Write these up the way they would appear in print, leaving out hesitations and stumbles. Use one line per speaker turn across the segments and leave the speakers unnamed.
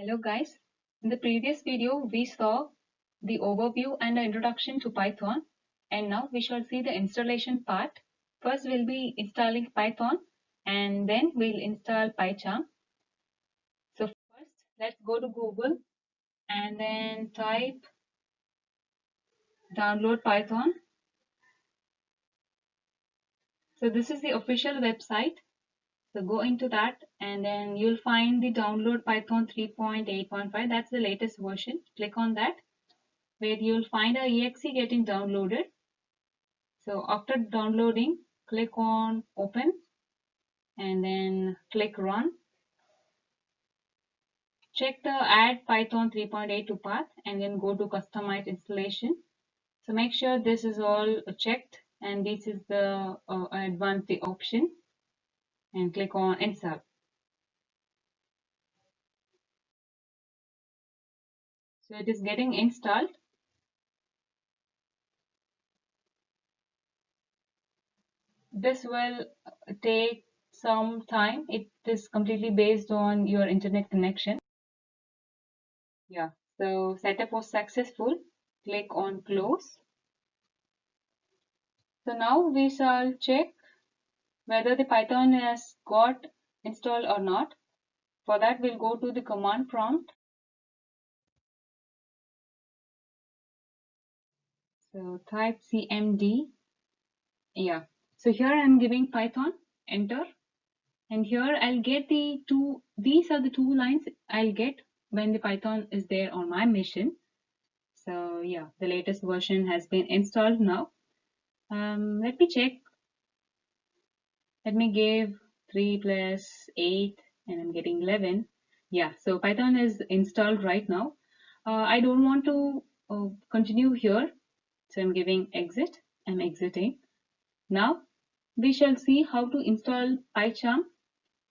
Hello guys, in the previous video we saw the overview and the introduction to Python, and now we shall see the installation part. First we'll be installing Python and then we'll install Pycharm. So first let's go to Google and then type download Python. So this is the official website. So go into that and then you'll find the download Python 3.8.5. That's the latest version. Click on that where you'll find a exe getting downloaded. So after downloading, click on open and then click run. Check the add Python 3.8 to path and then go to customize installation. So make sure this is all checked and this is the advanced option and click on install. So it is getting installed. This will take some time. It is completely based on your internet connection. Yeah, so setup was successful. Click on close. So now we shall check whether the Python has got installed or not. For that we'll go to the command prompt. So type cmd. Yeah. So here I'm giving Python, enter. And here I'll get these are the two lines I'll get when the Python is there on my machine. So yeah, the latest version has been installed now. Let me check. Let me give 3 plus 8 and I'm getting 11. Yeah, so Python is installed right now. I don't want to continue here. So I'm giving exit. I'm exiting. Now we shall see how to install Pycharm.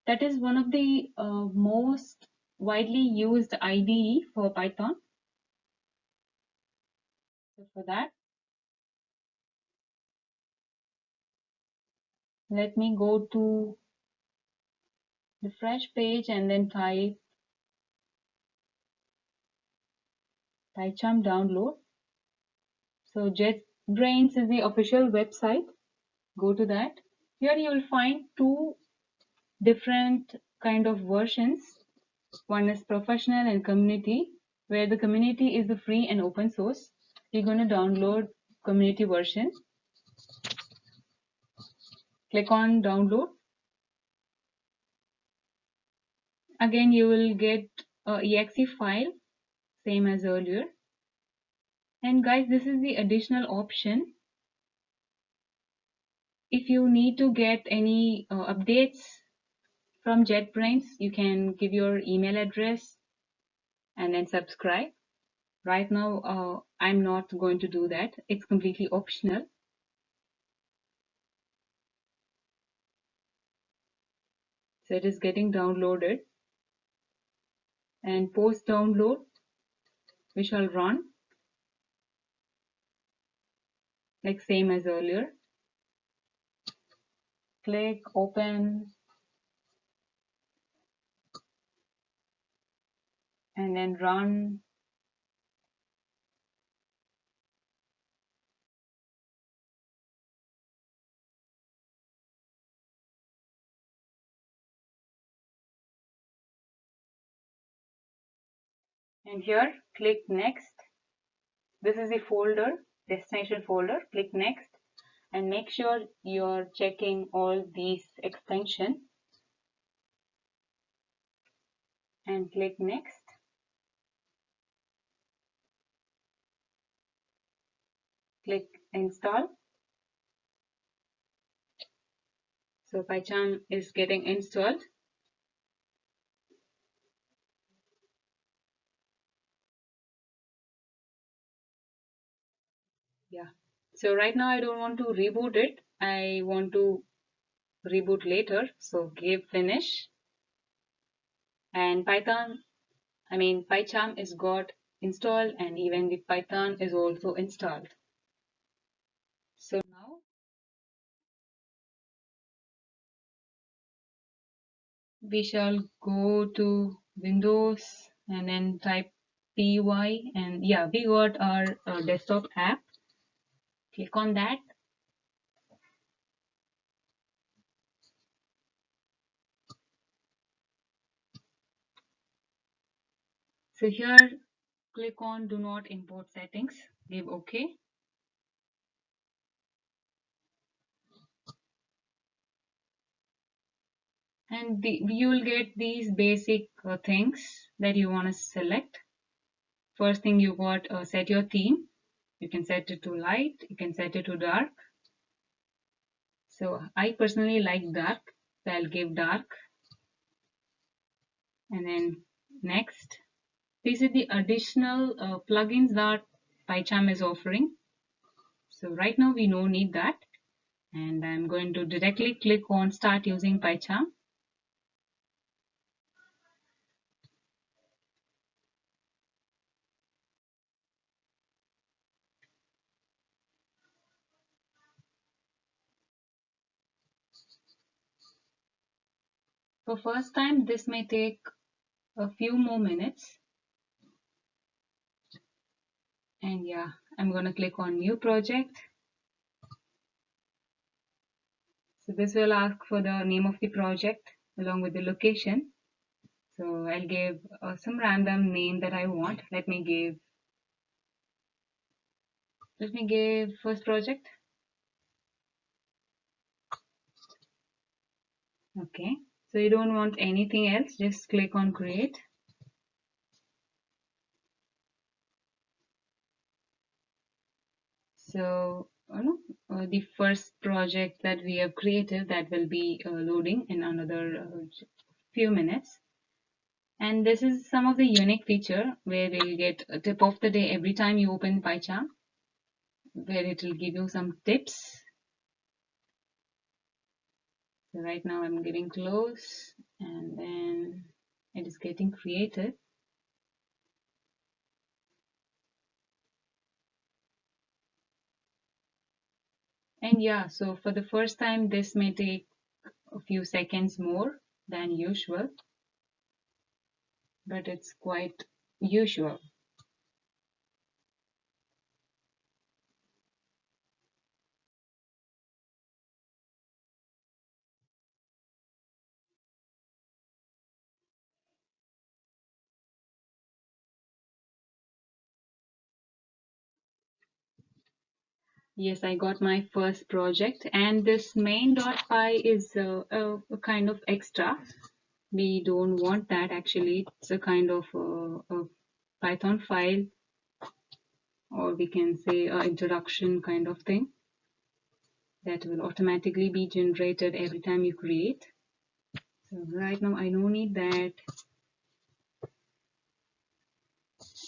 That is one of the most widely used IDE for Python. So for that, let me go to the fresh page and then type Pycharm download. So JetBrains is the official website. Go to that. Here you will find two different kind of versions. One is professional and community, where the community is the free and open source. You're going to download community version. Click on download. Again, you will get a exe file, same as earlier. And guys, this is the additional option. If you need to get any updates from JetBrains, you can give your email address and then subscribe. Right now, I'm not going to do that. It's completely optional. So it is getting downloaded. And post download, we shall run like same as earlier. Click open and then run. And here click next. This is the folder, destination folder. Click next and make sure you're checking all these extensions and click next. Click install. So Pycharm is getting installed. Yeah. So right now I don't want to reboot it. I want to reboot later. So give finish. And Pycharm is got installed and even the Python is also installed. So now we shall go to Windows and then type py, and yeah, we got our desktop app. Click on that. So here, click on do not import settings, give OK. And you will get these basic things that you want to select. First thing, you got set your theme. You can set it to light, you can set it to dark. So I personally like dark, so I'll give dark. And then next, these are the additional plugins that Pycharm is offering. So right now we don't need that, and I'm going to directly click on start using Pycharm. For first time, this may take a few more minutes. And yeah, I'm going to click on new project. So this will ask for the name of the project along with the location. So I'll give some random name that I want. Let me give first project. Okay. So you don't want anything else, just click on create. So the first project that we have created, that will be loading in another few minutes. And this is some of the unique feature where we'll get a tip of the day every time you open Pycharm, where it will give you some tips. So right now I'm giving close, and then it is getting created. And yeah, so for the first time, this may take a few seconds more than usual, but it's quite usual. Yes, I got my first project, and this main.py is a kind of extra. We don't want that actually. It's a kind of a Python file, or we can say an introduction kind of thing that will automatically be generated every time you create. So right now I don't need that.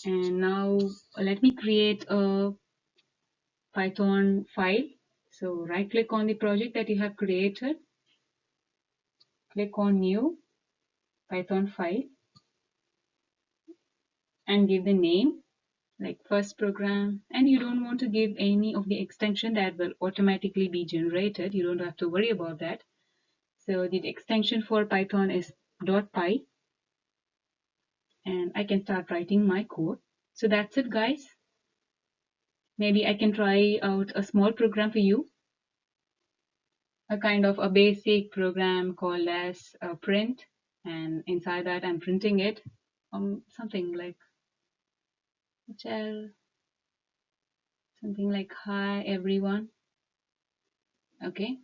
And now let me create a Python file. So right click on the project that you have created, click on new Python file, and give the name like first program. And you don't want to give any of the extension that will automatically be generated. You don't have to worry about that. So the extension for Python is .py, and I can start writing my code. So that's it, guys. Maybe I can try out a small program for you, a kind of a basic program called as print, and inside that I'm printing it something like hi everyone. Okay,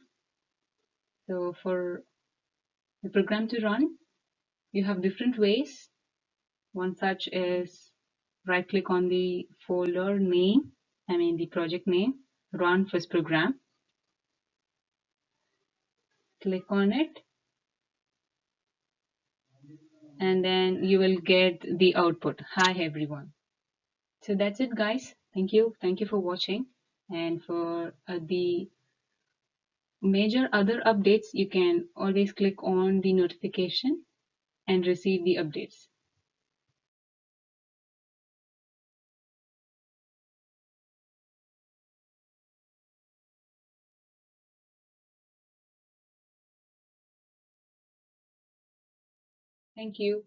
so for the program to run, you have different ways. One such is right click on the folder name, the project name, run first program, click on it, and then you will get the output, hi everyone. So that's it, guys. Thank you for watching. And for the major other updates, you can always click on the notification and receive the updates. Thank you.